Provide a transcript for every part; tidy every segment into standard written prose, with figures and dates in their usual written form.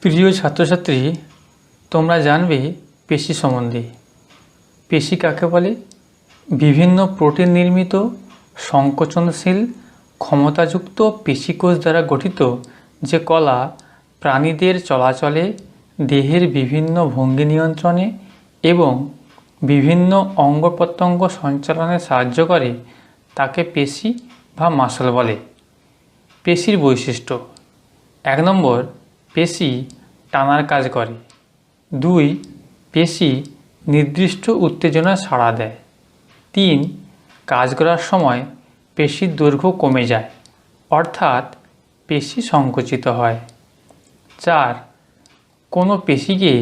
প্রিয় ছাত্রছাত্রী, তোমরা জানবে পেশি সম্বন্ধে। পেশি কাকে বলে? বিভিন্ন প্রোটিন নির্মিত সংকোচনশীল ক্ষমতাযুক্ত পেশিকোষ দ্বারা গঠিত যে কলা প্রাণীদের চলাচলে, দেহের বিভিন্ন ভঙ্গি নিয়ন্ত্রণে এবং বিভিন্ন অঙ্গ প্রত্যঙ্গ সঞ্চালনে সাহায্য করে, তাকে পেশি বা মাসল বলে। পেশির বৈশিষ্ট্য: 1 নম্বর, পেশি টানার কাজ করে। 2, পেশি নির্দিষ্ট উত্তেজনায় সাড়া দেয়। 3, কাজ করার সময় পেশির দৈর্ঘ্য কমে যায়, অর্থাৎ পেশি সংকুচিত হয়। 4, কোনো পেশিকে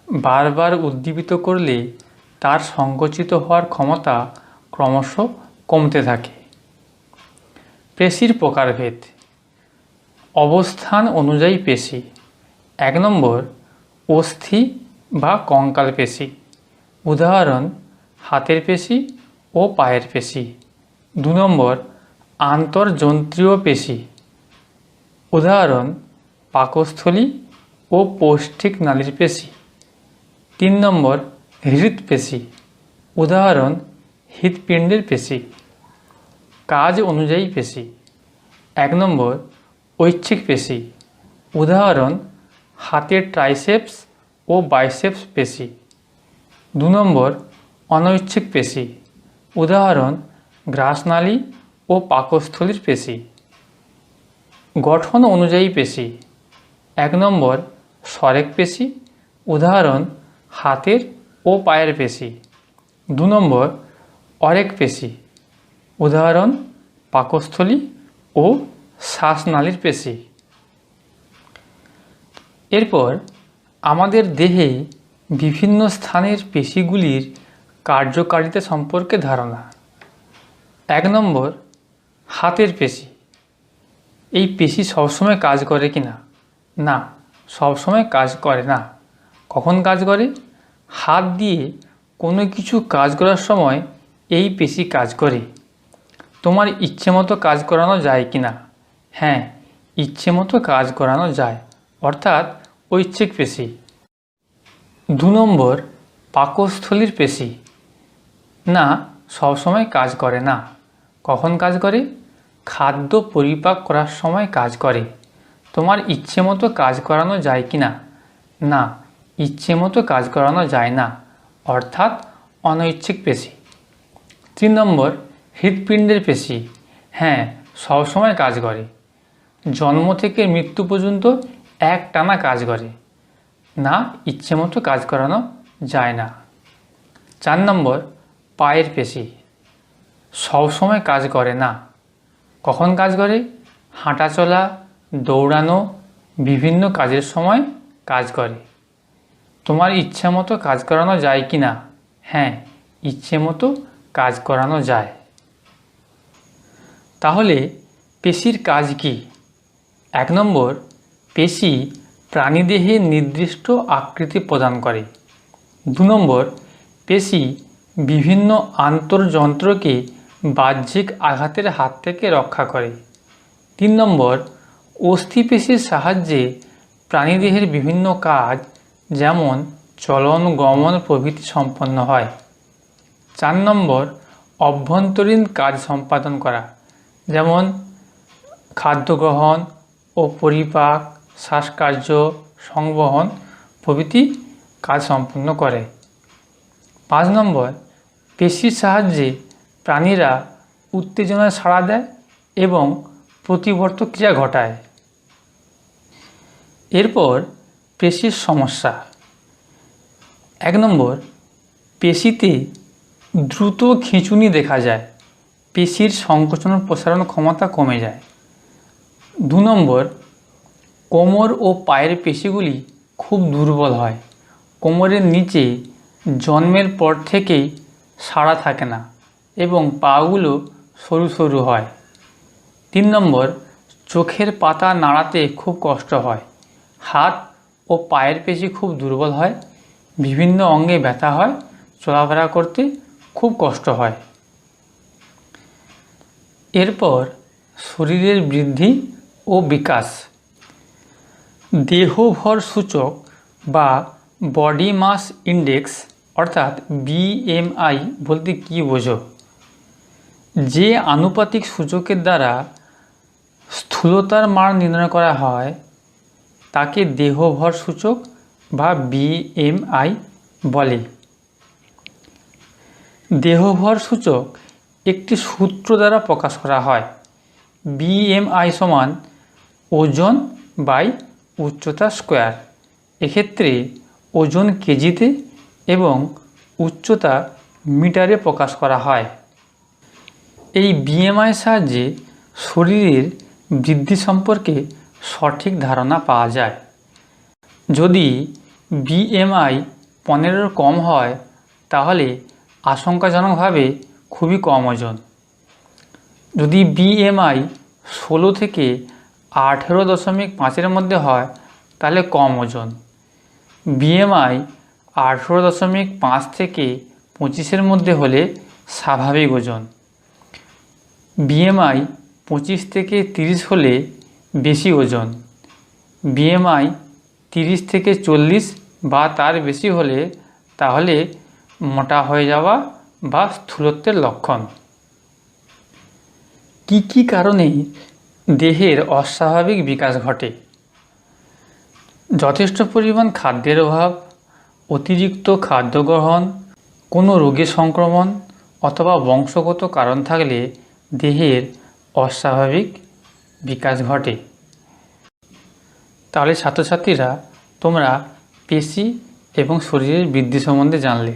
বারবার উদ্দীপিত করলে তার সংকুচিত হওয়ার ক্ষমতা ক্রমশ কমতে থাকে। পেশির প্রকারভেদ: অবস্থান অনুযায়ী পেশি। 1 নম্বর, অস্থি বা কঙ্কাল পেশি। উদাহরণ: হাতের পেশি ও পায়ের পেশি। 2 নম্বর, আন্তর্জন্ত্রীয় পেশি। উদাহরণ: পাকস্থলী ও পৌষ্টিক নালীর পেশি। 3 নম্বর, হৃৎপেশি। উদাহরণ: হৃৎপিণ্ডের পেশি। কাজ অনুযায়ী পেশি: 1 নম্বর, ঐচ্ছিক পেশি। উদাহরণ: হাতের ট্রাইসেপস ও বাইসেপস পেশি। 2 নম্বর, অনৈচ্ছিক পেশি। উদাহরণ: গ্রাসনালী ও পাকস্থলীর পেশি। গঠন অনুযায়ী পেশি: 1 নম্বর, সরেক পেশি। উদাহরণ: হাতের ও পায়ের পেশি। 2 নম্বর, অরেক পেশি। উদাহরণ: পাকস্থলী ও শ্বাসনালীর পেশি। এরপর আমাদের দেহে বিভিন্ন স্থানের পেশিগুলির কার্যকারিতা সম্পর্কে ধারণা। 1 নম্বর, হাতের পেশি। এই পেশি সবসময় কাজ করে কি না? না, সবসময় কাজ করে না। কখন কাজ করে? হাত দিয়ে কোনো কিছু কাজ করার সময় এই পেশি কাজ করে। তোমার ইচ্ছে মতো কাজ করানো যায় কি না? হ্যাঁ, ইচ্ছে মতো কাজ করানো যায়, অর্থাৎ ঐচ্ছিক পেশি। 2 নম্বর, পাকস্থলীর পেশি। না, সবসময় কাজ করে না। কখন কাজ করে? খাদ্য পরিপাক করার সময় কাজ করে। তোমার ইচ্ছে মতো কাজ করানো যায় কি না? না, ইচ্ছে মতো কাজ করানো যায় না, অর্থাৎ অনৈচ্ছিক পেশি। 3 নম্বর, হৃৎপিণ্ডের পেশি। হ্যাঁ, সবসময় কাজ করে। জন্ম থেকে মৃত্যু পর্যন্ত একটানা কাজ করে। না, ইচ্ছে মতো কাজ করানো যায় না। 4 নম্বর, পায়ের পেশি। সবসময় কাজ করে না। কখন কাজ করে? হাঁটাচলা, দৌড়ানো, বিভিন্ন কাজের সময় কাজ করে। তোমার ইচ্ছে মতো কাজ করানো যায় কি না? হ্যাঁ, ইচ্ছে মতো কাজ করানো যায়। তাহলে পেশির কাজ কি? 1 নম্বর, পেশি প্রাণীদেহে নির্দিষ্ট আকৃতি প্রদান করে। 2 নম্বর, পেশি বিভিন্ন আন্তর্যন্ত্রকে বাহ্যিক আঘাতের হাত থেকে রক্ষা করে। 3 নম্বর, অস্থিপেশির সাহায্যে প্রাণীদেহের বিভিন্ন কাজ, যেমন চলন, গমন প্রভৃতি সম্পন্ন হয়। 4 নম্বর, অভ্যন্তরীণ কাজ সম্পাদন করা, যেমন খাদ্য গ্রহণ ও পরিপাক, শ্বাসকার্য, সংবহন প্রভৃতি কাজ সম্পন্ন করে। 5 নম্বর, পেশির সাহায্যে প্রাণীরা উত্তেজনায় সাড়া দেয় এবং প্রতিবর্ত ক্রিয়া ঘটায়। এরপর পেশির সমস্যা। 1 নম্বর, পেশিতে দ্রুত খিঁচুনি দেখা যায়। পেশির সংকোচন প্রসারণ ক্ষমতা কমে যায়। 2 নম্বর, কোমর ও পায়ের পেশিগুলি খুব দুর্বল হয়। কোমরের নিচে জন্মের পর থেকেই সাড়া থাকে না এবং পাগুলো সরু সরু হয়। 3 নম্বর, চোখের পাতা নাড়াতে খুব কষ্ট হয়। হাত ও পায়ের পেশি খুব দুর্বল হয়। বিভিন্ন অঙ্গে ব্যথা হয়। চলাফেরা করতে খুব কষ্ট হয়। এরপর শরীরের বৃদ্ধি ও বিকাশ। দেহভর সূচক বা বডি মাস ইন্ডেক্স অর্থাৎ বিএমআই বলতে কী বোঝো? যে আনুপাতিক সূচকের দ্বারা স্থূলতার মান নির্ণয় করা হয় তাকে দেহভর সূচক বা বিএমআই বলে। দেহভর সূচক একটি সূত্র দ্বারা প্রকাশ করা হয়। বিএমআই সমান ওজন বাই উচ্চতা স্কোয়ার। এক্ষেত্রে ওজন কেজিতে এবং উচ্চতা মিটারে প্রকাশ করা হয়। এই বিএমআই সাহায্যে শরীরের বৃদ্ধি সম্পর্কে সঠিক ধারণা পাওয়া যায়। যদি বিএমআই 15-এর কম হয় তাহলে আশঙ্কাজনকভাবে খুবই কম ওজন। যদি বিএমআই 16 থেকে 18.5-এর মধ্যে হয় তাহলে কম ওজন। বিএমআই 18.5 থেকে 25-এর মধ্যে হলে স্বাভাবিক ওজন। বিএমআই 25 থেকে 30 হলে বেশি ওজন। বিএমআই 30 থেকে 40 বা তার বেশি হলে তাহলে মোটা হয়ে যাওয়া বা স্থূলত্বের লক্ষণ। কি কারণে দেহের অস্বাভাবিক বিকাশ ঘটে? যথেষ্ট পরিমাণ খাদ্যের অভাব, অতিরিক্ত খাদ্য গ্রহণ, কোনো রোগের সংক্রমণ অথবা বংশগত কারণ থাকলে দেহের অস্বাভাবিক বিকাশ ঘটে। তাহলে ছাত্রছাত্রীরা তোমরা পেশি এবং শরীরের বৃদ্ধি সম্বন্ধে জানলে।